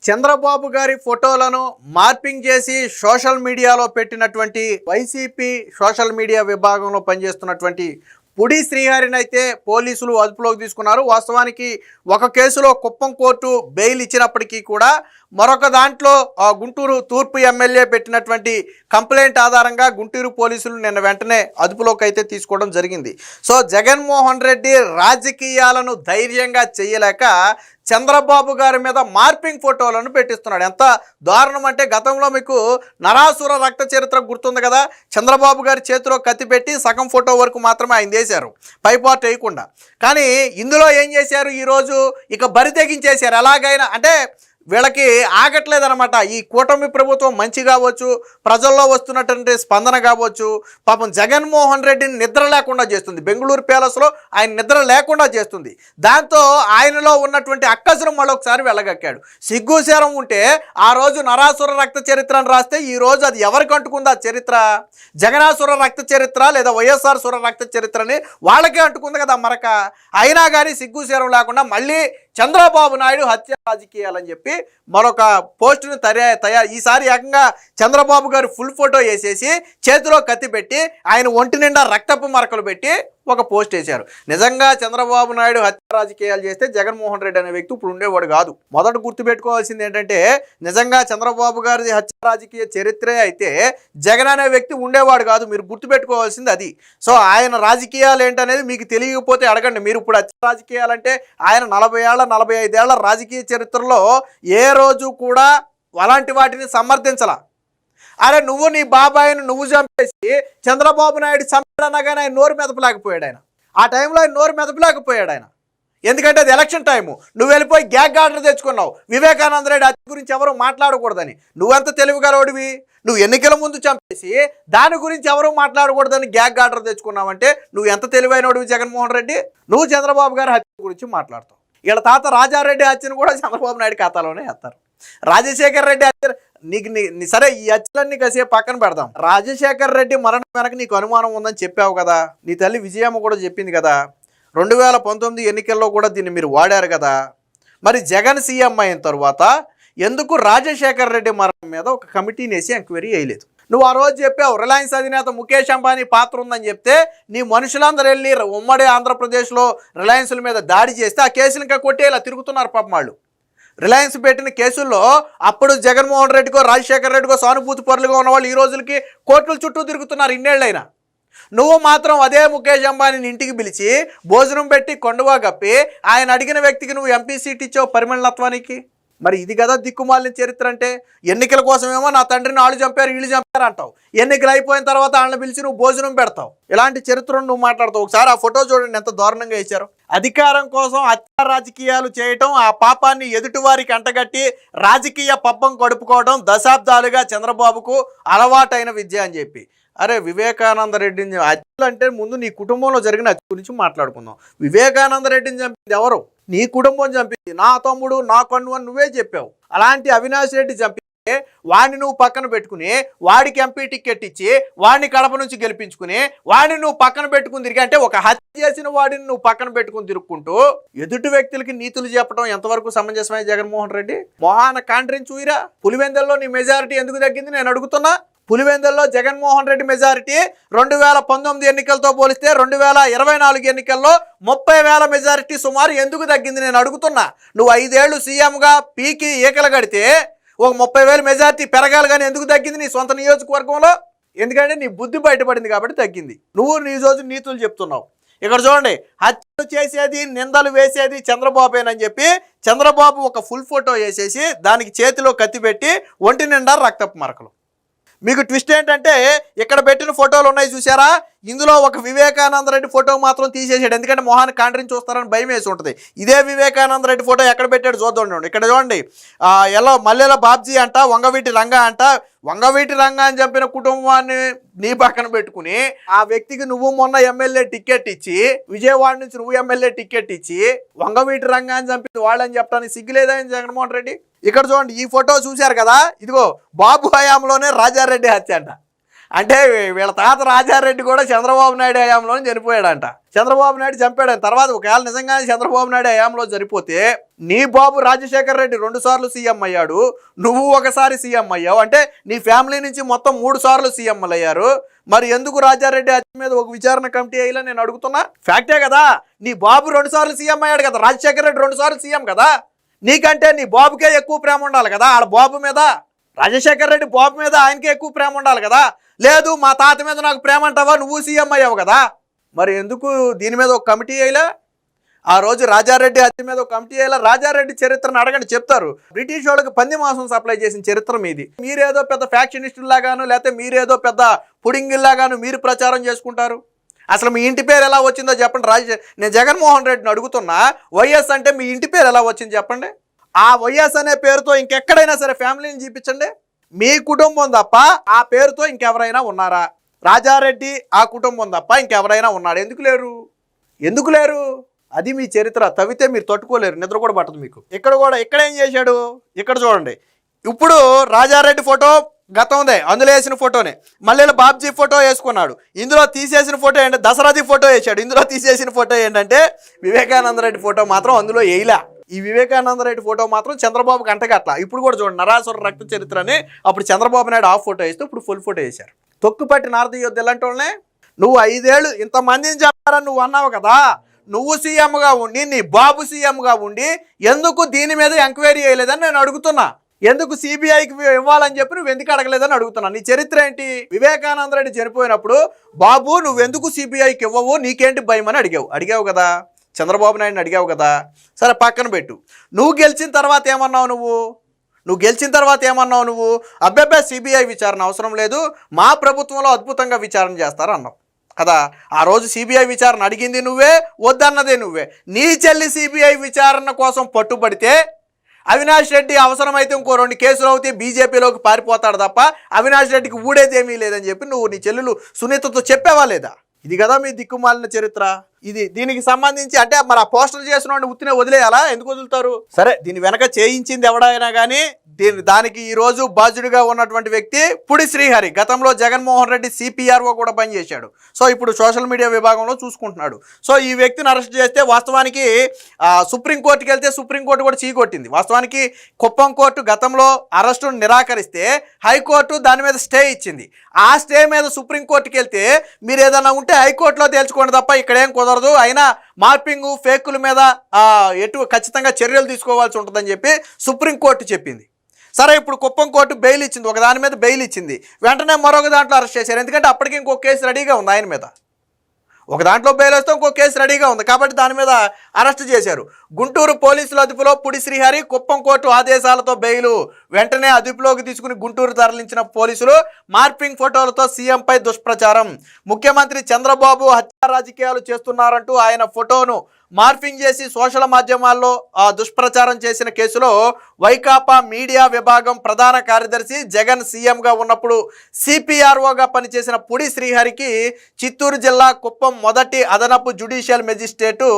చంద్రబాబు గారి ఫోటోలను మార్పింగ్ చేసి సోషల్ మీడియాలో పెట్టినటువంటి వైసీపీ సోషల్ మీడియా విభాగంలో పనిచేస్తున్నటువంటి పుడి శ్రీహరిని అయితే పోలీసులు అదుపులోకి తీసుకున్నారు. వాస్తవానికి ఒక కేసులో కుప్పం కోర్టు బెయిల్ ఇచ్చినప్పటికీ కూడా మరొక దాంట్లో గుంటూరు తూర్పు ఎమ్మెల్యే పెట్టినటువంటి కంప్లైంట్ ఆధారంగా గుంటూరు పోలీసులు నిన్న వెంటనే అదుపులోకి అయితే తీసుకోవడం జరిగింది. సో జగన్మోహన్ రెడ్డి రాజకీయాలను ధైర్యంగా చేయలేక చంద్రబాబు గారి మీద మార్పింగ్ ఫోటోలను పెట్టిస్తున్నాడు. ఎంత దారుణం అంటే, గతంలో మీకు నరాసుర రక్త చరిత్ర గుర్తుంది కదా, చంద్రబాబు గారి చేతిలో కత్తి పెట్టి సగం ఫోటో వరకు మాత్రమే ఆయన చేశారు, పైపార్ట్ వేయకుండా. కానీ ఇందులో ఏం చేశారు, ఈరోజు ఇక బరి తెగించేశారు. ఎలాగైనా అంటే వీళ్ళకి ఆగట్లేదనమాట. ఈ కూటమి ప్రభుత్వం మంచి కావచ్చు, ప్రజల్లో వస్తున్నటువంటి స్పందన కావచ్చు, పాపం జగన్మోహన్ రెడ్డిని నిద్ర లేకుండా చేస్తుంది. బెంగళూరు ప్యాలెస్లో ఆయన నిద్ర లేకుండా చేస్తుంది. దాంతో ఆయనలో ఉన్నటువంటి అక్కసురం మళ్ళొకసారి వెళ్ళగక్కాడు. సిగ్గుశరం ఉంటే ఆ రోజు నరాసుర రక్త చరిత్రను రాస్తే ఈ రోజు అది ఎవరికి అంటుకుంది? ఆ చరిత్ర జగనాసుర రక్త చరిత్ర లేదా వైఎస్ఆర్ సుర రక్త చరిత్రని వాళ్ళకే అంటుకుంది కదా మరక. అయినా కానీ సిగ్గుశరం లేకుండా మళ్ళీ చంద్రబాబు నాయుడు హత్య రాజకీయాలని చెప్పి మరొక పోస్టును ఈసారి ఏకంగా చంద్రబాబు గారు ఫుల్ ఫోటో వేసేసి చేతిలో కత్తి పెట్టి ఆయన ఒంటి నిండా రక్తపు మరకలు పెట్టి ఒక పోస్ట్ వేశారు. నిజంగా చంద్రబాబు నాయుడు హత్య రాజకీయాలు చేస్తే జగన్మోహన్ రెడ్డి అనే వ్యక్తి ఇప్పుడు ఉండేవాడు కాదు. మొదట గుర్తుపెట్టుకోవాల్సింది ఏంటంటే, నిజంగా చంద్రబాబు గారి హత్య రాజకీయ చరిత్రే అయితే జగన్ అనే వ్యక్తి ఉండేవాడు కాదు. మీరు గుర్తుపెట్టుకోవాల్సింది అది. సో ఆయన రాజకీయాలు ఏంటనేది మీకు తెలియకపోతే అడగండి. మీరు ఇప్పుడు హత్య రాజకీయాలంటే ఆయన 40 ఏళ్ల 45 ఏళ్ల రాజకీయ చరిత్రలో ఏ రోజు కూడా అలాంటి వాటిని సమర్థించాల. అరే నువ్వు నీ బాబాయిని నువ్వు చంపేసి చంద్రబాబు నాయుడు చంపాడనగానే ఆయన నోరు మెదపలేకపోయాడు. ఆయన ఆ టైంలో ఆయన నోరు మెదపలేకపోయాడు ఆయన. ఎందుకంటే అది ఎలక్షన్ టైము. నువ్వు వెళ్ళిపోయి గ్యాగ్ ఆర్డర్ తెచ్చుకున్నావు. వివేకానంద రెడ్డి హత్య గురించి ఎవరు మాట్లాడకూడదని. నువ్వెంత తెలివిగలవాడివి? నువ్వు ఎన్నికల ముందు చంపేసి దాని గురించి ఎవరు మాట్లాడకూడదని గ్యాగ్ ఆర్డర్ తెచ్చుకున్నావంటే నువ్వు ఎంత తెలివైనవాడివి జగన్మోహన్ రెడ్డి? నువ్వు చంద్రబాబు గారి హత్య గురించి మాట్లాడతావు. వీళ్ళ తాత రాజారెడ్డి హత్యను కూడా చంద్రబాబు నాయుడు ఖాతాలోనే వేస్తారు. రాజశేఖర్ రెడ్డి హత్య నీకు సరే, ఈ హత్యలన్నీ కాసేపు పక్కన పెడదాం. రాజశేఖర్ రెడ్డి మరణం వెనక నీకు అనుమానం ఉందని చెప్పావు కదా. నీ తల్లి విజయమ్మ కూడా చెప్పింది కదా. 2019 ఎన్నికల్లో కూడా దీన్ని మీరు వాడారు కదా. మరి జగన్ సీఎం అయిన తర్వాత ఎందుకు రాజశేఖర్ రెడ్డి మరణం మీద ఒక కమిటీని వేసి ఎంక్వైరీ వేయలేదు? నువ్వు ఆ రోజు చెప్పావు రిలయన్స్ అధినేత ముఖేష్ అంబానీ పాత్ర ఉందని చెప్తే నీ మనుషులందరూ వెళ్ళి ఉమ్మడి ఆంధ్రప్రదేశ్లో రిలయన్స్ల మీద దాడి చేస్తే ఆ కేసులు ఇంకా కొట్టేలా తిరుగుతున్నారు పాపం వాళ్ళు. రిలయన్స్ పెట్టిన కేసుల్లో అప్పుడు జగన్మోహన్ రెడ్డికో రాజశేఖర్ రెడ్డికో సానుభూతి పరులుగా ఉన్నవాళ్ళు ఈ రోజులకి కోర్టుల చుట్టూ తిరుగుతున్నారు ఇన్నేళ్ళైనా. నువ్వు మాత్రం అదే ముఖేష్ అంబానీని ఇంటికి పిలిచి భోజనం పెట్టి కొండవా కప్పి ఆయన అడిగిన వ్యక్తికి నువ్వు ఎంపీ సీట్ ఇచ్చావు పరిమళత్వానికి. మరి ఇది కదా దిక్కుమాలిన చరిత్ర అంటే. ఎన్నికల కోసమేమో నా తండ్రిని వాళ్ళు చంపారు వీళ్ళు చంపారు అంటావు. ఎన్నికలు అయిపోయిన తర్వాత వాళ్ళని పిలిచి నువ్వు భోజనం పెడతావు. ఇలాంటి చరిత్రను నువ్వు మాట్లాడతావు. ఒకసారి ఆ ఫోటో చూడండి ఎంత దారుణంగా వేశారు. అధికారం కోసం హత్య రాజకీయాలు చేయటం, ఆ పాపాన్ని ఎదుటివారికి అంటగట్టి రాజకీయ పబ్బం గడుపుకోవడం దశాబ్దాలుగా చంద్రబాబుకు అలవాటైన విద్య అని చెప్పి. అరే వివేకానంద రెడ్డిని హత్యలు అంటే ముందు నీ కుటుంబంలో జరిగిన హత్య గురించి మాట్లాడుకుందాం. వివేకానంద రెడ్డిని చంపింది ఎవరు? నీ కుటుంబం చంపింది. నా తమ్ముడు నా కన్ను అని నువ్వే చెప్పావు. అలాంటి అవినాష్ రెడ్డి చంపితే వాడిని నువ్వు పక్కన పెట్టుకుని వాడికి ఎంపీ టికెట్ ఇచ్చి వాడిని కడప నుంచి గెలిపించుకుని వాడిని నువ్వు పక్కన పెట్టుకుని తిరిగి, అంటే ఒక హత్య చేసిన వాడిని నువ్వు పక్కన పెట్టుకుని తిరుక్కుంటూ ఎదుటి వ్యక్తులకి నీతులు చెప్పడం ఎంతవరకు సమంజసమే జగన్మోహన్ రెడ్డి? మొహాన కాండ్రించి ఊయిరా. పులివెందుల్లో నీ మెజారిటీ ఎందుకు తగ్గింది నేను అడుగుతున్నా. పులివెందుల్లో జగన్మోహన్ రెడ్డి మెజారిటీ 2019 ఎన్నికలతో పోలిస్తే 2024 ఎన్నికల్లో 30,000 మెజారిటీ సుమారు ఎందుకు తగ్గింది నేను అడుగుతున్నా. నువ్వు 5 ఏళ్ళు సీఎంగా పీకి ఈకలు కడితే ఒక 30,000 మెజారిటీ పెరగాలి, కానీ ఎందుకు తగ్గింది నీ సొంత నియోజకవర్గంలో? ఎందుకంటే నీ బుద్ధి బయటపడింది కాబట్టి తగ్గింది. నువ్వు నీ రోజు నీతులు చెప్తున్నావు. ఇక్కడ చూడండి, హత్యలు చేసేది నిందలు వేసేది చంద్రబాబేనని చెప్పి చంద్రబాబు ఒక ఫుల్ ఫోటో వేసేసి దానికి చేతిలో కత్తి పెట్టి ఒంటి నిండా రక్తపు మరకలు. మీకు ట్విస్ట్ ఏంటంటే, ఇక్కడ పెట్టిన ఫోటోలు ఉన్నాయి చూసారా, ఇందులో ఒక వివేకానంద రెడ్డి ఫోటో మాత్రం తీసేసాడు. ఎందుకంటే మొహాన్ని కాండ్రించి చూస్తారని భయం వేసి ఉంటుంది. ఇదే వివేకానంద రెడ్డి ఫోటో ఎక్కడ పెట్టాడు చూద్దాం. ఇక్కడ చూడండి, మల్లెల బాబ్జీ అంట, వంగవీటి రంగా అంట. వంగవీటి రంగా అని చంపిన కుటుంబాన్ని నీ పక్కన పెట్టుకుని ఆ వ్యక్తికి నువ్వు మొన్న ఎమ్మెల్యే టికెట్ ఇచ్చి, విజయవాడ నుంచి నువ్వు ఎమ్మెల్యే టికెట్ ఇచ్చి వంగవీటి రంగా అని చంపింది వాళ్ళని చెప్పడానికి సిగ్గులేదని జగన్మోహన్ రెడ్డి. ఇక్కడ చూడండి, ఈ ఫోటో చూశారు కదా, ఇదిగో బాబు హయాంలోనే రాజారెడ్డి హత్య అంట. అంటే వీళ్ళ తాత రాజారెడ్డి కూడా చంద్రబాబు నాయుడు హయాంలోనే చనిపోయాడంట. చంద్రబాబు నాయుడు చంపాడు. తర్వాత ఒకవేళ నిజంగానే చంద్రబాబు నాయుడు హయాంలో చనిపోతే నీ బాబు రాజశేఖర రెడ్డి 2 సార్లు సీఎం అయ్యాడు, నువ్వు ఒకసారి సీఎం అయ్యావు. అంటే నీ ఫ్యామిలీ నుంచి మొత్తం 3 సార్లు సీఎంలు అయ్యారు. మరి ఎందుకు రాజారెడ్డి హత్య మీద ఒక విచారణ కమిటీ అయ్యేలా నేను అడుగుతున్నా. ఫ్యాక్టే కదా, నీ బాబు 2 సార్లు సీఎం అయ్యాడు కదా, రాజశేఖర రెడ్డి 2 సార్లు సీఎం కదా. నీకంటే నీ బాబుకే ఎక్కువ ప్రేమ ఉండాలి కదా, ఆడ బాబు మీద. రాజశేఖర రెడ్డి బాబు మీద ఆయనకే ఎక్కువ ప్రేమ ఉండాలి కదా. లేదు మా తాత మీద నాకు ప్రేమ అంటావా, నువ్వు సీఎం అయ్యావు కదా. మరి ఎందుకు దీని మీద ఒక కమిటీ అయ్యేలా? ఆ రోజు రాజారెడ్డి హత్య మీద ఒక కమిటీ అయ్యేలా. రాజారెడ్డి చరిత్రను అడగండి చెప్తారు. బ్రిటిష్ వాళ్ళకి పంది మాంసం సప్లై చేసిన చరిత్ర మీది. మీరేదో పెద్ద ఫ్యాక్షనిస్టుల్లాగాను లేకపోతే మీరేదో పెద్ద పుడింగిల్లాగాను మీరు ప్రచారం చేసుకుంటారు. అసలు మీ ఇంటి పేరు ఎలా వచ్చిందో చెప్పండి. నేను జగన్మోహన్ రెడ్డిని అడుగుతున్నా, వైఎస్ అంటే మీ ఇంటి పేరు ఎలా వచ్చింది చెప్పండి. ఆ వైఎస్ అనే పేరుతో ఇంకెక్కడైనా సరే ఫ్యామిలీని చూపించండి. మీ కుటుంబం తప్ప ఆ పేరుతో ఇంకెవరైనా ఉన్నారా? రాజారెడ్డి ఆ కుటుంబం తప్ప ఇంకెవరైనా ఉన్నాడు? ఎందుకు లేరు? అది మీ చరిత్ర. తవ్వితే మీరు తట్టుకోలేరు, నిద్ర కూడా పట్టదు మీకు. ఇక్కడ ఏం చేశాడు? ఇక్కడ చూడండి. ఇప్పుడు రాజారెడ్డి ఫోటో గతందే, అందులో వేసిన ఫోటోనే. మళ్ళీ బాబ్జీ ఫోటో వేసుకున్నాడు. ఇందులో తీసేసిన ఫోటో ఏంటంటే దసరాది ఫోటో వేసాడు. ఇందులో తీసేసిన ఫోటో ఏంటంటే వివేకానంద రెడ్డి ఫోటో మాత్రం అందులో వేయలా. ఈ వివేకానంద రెడ్డి ఫోటో మాత్రం చంద్రబాబుకి అంటగట్ల. ఇప్పుడు కూడా చూడండి, నరాసుర రక్త చరిత్రని అప్పుడు చంద్రబాబు నాయుడు హాఫ్ ఫోటో వేస్తే ఇప్పుడు ఫుల్ ఫోటో వేశారు. తొక్కుపట్టి నారదీ యుద్ధం ఇలాంటి వాళ్ళనే. నువ్వు 5 ఏళ్ళు ఇంతమందిని చెప్పారని నువ్వు అన్నావు కదా. నువ్వు సీఎంగా ఉండి నీ బాబు సీఎంగా ఉండి ఎందుకు దీని మీద ఎంక్వైరీ చేయలేదని నేను అడుగుతున్నా. ఎందుకు సిబిఐకి ఇవ్వాలని చెప్పి నువ్వు ఎందుకు అడగలేదని అడుగుతున్నా. నీ చరిత్ర ఏంటి? వివేకానంద రెడ్డి చనిపోయినప్పుడు బాబు నువ్వెందుకు సిబిఐకి ఇవ్వవు, నీకేంటి భయం అని అడిగావు కదా. చంద్రబాబు నాయుడిని అడిగావు కదా. సరే పక్కన పెట్టు. నువ్వు గెలిచిన తర్వాత ఏమన్నావు నువ్వు? అబ్బాయి సిబిఐ విచారణ అవసరం లేదు, మా ప్రభుత్వంలో అద్భుతంగా విచారణ చేస్తారు అన్నావు కదా. ఆ రోజు సిబిఐ విచారణ అడిగింది నువ్వే, వద్దన్నదే నువ్వే. నీ చెల్లి సిబిఐ విచారణ కోసం పట్టుబడితే అవినాష్ రెడ్డి అవసరమైతే ఇంకో 2 కేసులు అవుతే బీజేపీలోకి పారిపోతాడు తప్ప అవినాష్ రెడ్డికి ఊడేదేమీ లేదని చెప్పి నువ్వు నీ చెల్లెలు సునీతతో చెప్పావా లేదా? ఇది కదా మీ దిక్కుమాలిన చరిత్ర. దీనికి సంబంధించి అంటే మరి ఆ పోస్టర్ చేసిన వాడిని ఉత్తినే వదిలేయాలా? ఎందుకు వదులుతారు? సరే, దీని వెనక చేయించింది ఎవడైనా కానీ దానికి ఈరోజు బాధ్యుడిగా ఉన్నటువంటి వ్యక్తి పుడి శ్రీహరి. గతంలో జగన్మోహన్ రెడ్డి సిపిఆర్ఓ కూడా పనిచేశాడు. సో ఇప్పుడు సోషల్ మీడియా విభాగంలో చూసుకుంటున్నాడు. సో ఈ వ్యక్తిని అరెస్ట్ చేస్తే వాస్తవానికి సుప్రీంకోర్టుకి వెళ్తే సుప్రీంకోర్టు కూడా చీకొట్టింది. వాస్తవానికి కుప్పం కోర్టు గతంలో అరెస్టును నిరాకరిస్తే హైకోర్టు దాని మీద స్టే ఇచ్చింది. ఆ స్టే మీద సుప్రీంకోర్టుకి వెళ్తే మీరు ఏదైనా ఉంటే హైకోర్టులో తేల్చుకోండి తప్ప ఇక్కడేం కుదరదు, అయినా మార్పింగ్ ఫేకుల మీద ఖచ్చితంగా చర్యలు తీసుకోవాల్సి ఉంటుందని చెప్పి సుప్రీంకోర్టు చెప్పింది. సరే, ఇప్పుడు కుప్పం కోర్టు బెయిల్ ఇచ్చింది, ఒక దాని మీద బెయిల్ ఇచ్చింది. వెంటనే మరొక దాంట్లో అరెస్ట్ చేశారు. ఎందుకంటే అప్పటికి ఇంకొక కేసు రెడీగా ఉంది ఆయన మీద. ఒక దాంట్లో బెయిల్ వస్తే ఇంకో కేసు రెడీగా ఉంది కాబట్టి దాని మీద అరెస్ట్ చేశారు. గుంటూరు పోలీసుల అదుపులో పుడి శ్రీహరి, కుప్పం కోర్టు ఆదేశాలతో బెయిలు. వెంటనే అదుపులోకి తీసుకుని గుంటూరు తరలించిన పోలీసులు. మార్పింగ్ ఫోటోలతో సీఎంపై దుష్ప్రచారం. ముఖ్యమంత్రి చంద్రబాబు హత్య రాజకీయాలు చేస్తున్నారంటూ ఆయన ఫోటోను మార్పింగ్ చేసి సోషల్ మాధ్యమాల్లో దుష్ప్రచారం చేసిన కేసులో వైకాపా మీడియా విభాగం ప్రధాన కార్యదర్శి, జగన్ సీఎంగా ఉన్నప్పుడు సిపిఆర్ఓగా పనిచేసిన పుడి శ్రీహరికి చిత్తూరు జిల్లా కుప్పం మొదటి అదనపు జ్యుడిషియల్ మెజిస్ట్రేటు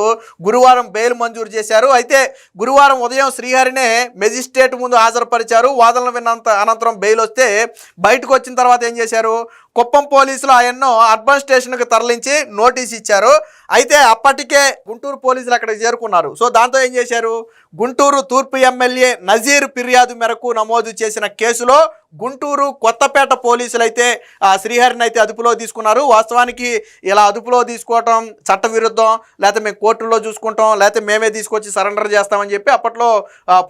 గురువారం బెయిల్ మంజూరు చేశారు. అయితే గురువారం ఉదయం శ్రీహరినే మెజిస్ట్రేట్ ముందు హాజరుపరిచారు. వాదనలు అనంతరం బెయిల్ వస్తే బయటకు వచ్చిన తర్వాత ఏం చేశారు? కుప్పం పోలీసులు ఆయన్ను అర్బన్ స్టేషన్కి తరలించి నోటీస్ ఇచ్చారు. అయితే అప్పటికే గుంటూరు పోలీసులు అక్కడికి చేరుకున్నారు. సో దాంతో ఏం చేశారు? గుంటూరు తూర్పు ఎమ్మెల్యే నజీర్ ఫిర్యాదు మేరకు నమోదు చేసిన కేసులో గుంటూరు కొత్తపేట పోలీసులు అయితే శ్రీహరిని అయితే అదుపులో తీసుకున్నారు. వాస్తవానికి ఇలా అదుపులో తీసుకోవటం చట్టవిరుద్ధం, లేకపోతే మేము కోర్టుల్లో చూసుకుంటాం, లేకపోతే మేమే తీసుకొచ్చి సరెండర్ చేస్తామని చెప్పి అప్పట్లో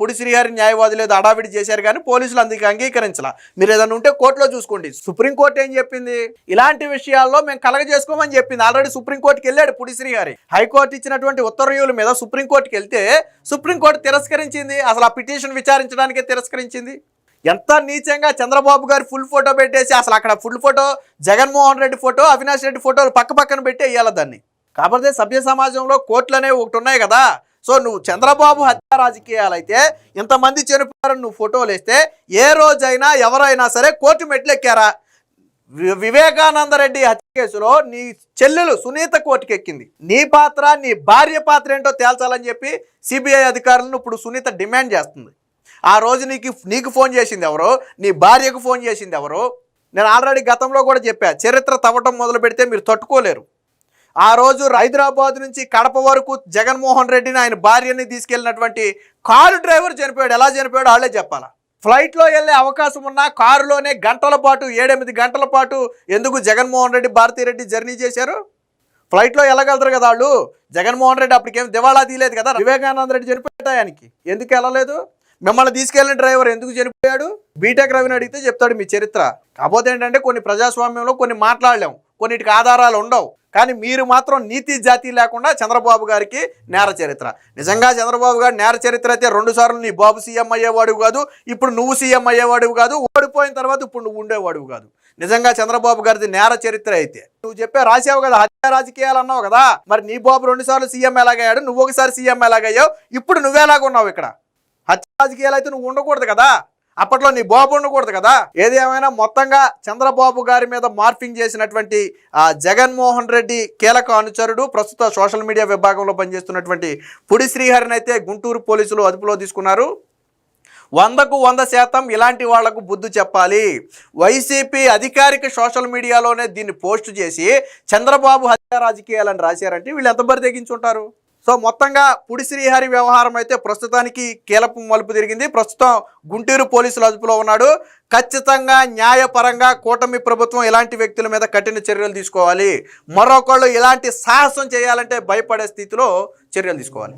పుడి శ్రీహరి న్యాయవాదులు లేదు అడావిడి చేశారు. కానీ పోలీసులు అందుకు అంగీకరించాల. మీరు ఏదైనా ఉంటే కోర్టులో చూసుకోండి. సుప్రీంకోర్టు ఏం చెప్పింది? ఇలాంటి విషయాల్లో మేము కలగజేసుకోమని చెప్పింది. ఆల్రెడీ సుప్రీంకోర్టుకి వెళ్ళాడు పుడి శ్రీహరి. హైకోర్టు ఇచ్చినటువంటి ఉత్తర్వుల మీద సుప్రీంకోర్టుకి వెళ్తే సుప్రీంకోర్టు తిరస్కరించింది. అసలు ఆ పిటిషన్ విచారించడానికే తిరస్కరించింది. ఎంత నీచంగా చంద్రబాబు గారి ఫుల్ ఫోటో పెట్టేసి అసలు అక్కడ full photo Jaganmohan Reddy photo, Avinash Reddy ఫోటోలు పక్క పక్కన పెట్టి వేయాలి దాన్ని. కాకపోతే సభ్య సమాజంలో కోర్టులు అనేవి ఒకటి ఉన్నాయి కదా. సో నువ్వు చంద్రబాబు హత్య రాజకీయాలు అయితే ఇంతమంది చనిపోయారని నువ్వు ఫోటోలు వేస్తే ఏ రోజైనా ఎవరైనా సరే కోర్టు మెట్లు ఎక్కారా? వివేకానంద రెడ్డి హత్య కేసులో నీ చెల్లెలు సునీత కోర్టుకి ఎక్కింది. నీ పాత్ర, నీ భార్య పాత్ర ఏంటో తేల్చాలని చెప్పి సిబిఐ అధికారులను ఇప్పుడు సునీత డిమాండ్ చేస్తుంది. ఆ రోజు నీకు ఫోన్ చేసింది ఎవరో, నీ భార్యకు ఫోన్ చేసింది ఎవరో, నేను ఆల్రెడీ గతంలో కూడా చెప్పా, చరిత్ర తవ్వటం మొదలు పెడితే మీరు తట్టుకోలేరు. ఆ రోజు హైదరాబాద్ నుంచి కడప వరకు జగన్మోహన్ రెడ్డిని ఆయన భార్యని తీసుకెళ్ళినటువంటి కారు డ్రైవర్ చనిపోయాడు. ఎలా చనిపోయాడు వాళ్ళే చెప్పాలా. ఫ్లైట్లో వెళ్ళే అవకాశం ఉన్న కారులోనే గంటల పాటు 7-8 గంటల పాటు ఎందుకు జగన్మోహన్ రెడ్డి భారతీరెడ్డి జర్నీ చేశారు? ఫ్లైట్లో వెళ్ళగలుగుతారు కదా వాళ్ళు. జగన్మోహన్ రెడ్డి అప్పటికేం దివాళా తీయలేదు కదా. వివేకానంద రెడ్డి చనిపోయాడు, ఆయనకి ఎందుకు వెళ్ళలేదు? మిమ్మల్ని తీసుకెళ్ళిన డ్రైవర్ ఎందుకు చనిపోయాడు? బీటెక్ రవిని అడిగితే చెప్తాడు మీ చరిత్ర. కాకపోతే ఏంటంటే కొన్ని ప్రజాస్వామ్యంలో కొన్ని మాట్లాడలేము, కొన్నిటికి ఆధారాలు ఉండవు. కానీ మీరు మాత్రం నీతి జాతి లేకుండా చంద్రబాబు గారికి నేర చరిత్ర. నిజంగా చంద్రబాబు గారి నేర చరిత్ర అయితే 2 సార్లు నీ బాబు సీఎం అయ్యేవాడు కాదు, ఇప్పుడు నువ్వు సీఎం అయ్యేవాడు కాదు, ఓడిపోయిన తర్వాత ఇప్పుడు నువ్వు ఉండేవాడు కాదు. నిజంగా చంద్రబాబు గారిది నేర చరిత్ర అయితే నువ్వు చెప్పే రాసావు కదా, హత్య రాజకీయాలు అన్నావు కదా. మరి నీ బాబు 2 సార్లు సీఎం ఎలాగయ్యాడు, నువ్వు ఒకసారి సీఎం ఎలాగయ్యావు, ఇప్పుడు నువ్వెలాగున్నావు? ఇక్కడ హత్య రాజకీయాలు అయితే నువ్వు ఉండకూడదు కదా, అప్పట్లో నీ బాబు ఉండకూడదు కదా. ఏది ఏమైనా మొత్తంగా చంద్రబాబు గారి మీద మార్ఫింగ్ చేసినటువంటి జగన్మోహన్ రెడ్డి కీలక అనుచరుడు, ప్రస్తుత సోషల్ మీడియా విభాగంలో పనిచేస్తున్నటువంటి పుడి శ్రీహరిని అయితే గుంటూరు పోలీసులు అదుపులో తీసుకున్నారు. 100కు 100% ఇలాంటి వాళ్లకు బుద్ధి చెప్పాలి. వైసీపీ అధికారిక సోషల్ మీడియాలోనే దీన్ని పోస్ట్ చేసి చంద్రబాబు హత్య రాజకీయాలని రాశారంటే వీళ్ళు ఎంత బరి తెగించుంటారు. సో మొత్తంగా పుడి శ్రీహరి వ్యవహారం అయితే ప్రస్తుతానికి కీలక మలుపు తిరిగింది. ప్రస్తుతం గుంటూరు పోలీసులు అదుపులో ఉన్నాడు. ఖచ్చితంగా న్యాయపరంగా కూటమి ప్రభుత్వం ఇలాంటి వ్యక్తుల మీద కఠిన చర్యలు తీసుకోవాలి. మరొకళ్ళు ఇలాంటి సాహసం చేయాలంటే భయపడే స్థితిలో చర్యలు తీసుకోవాలి.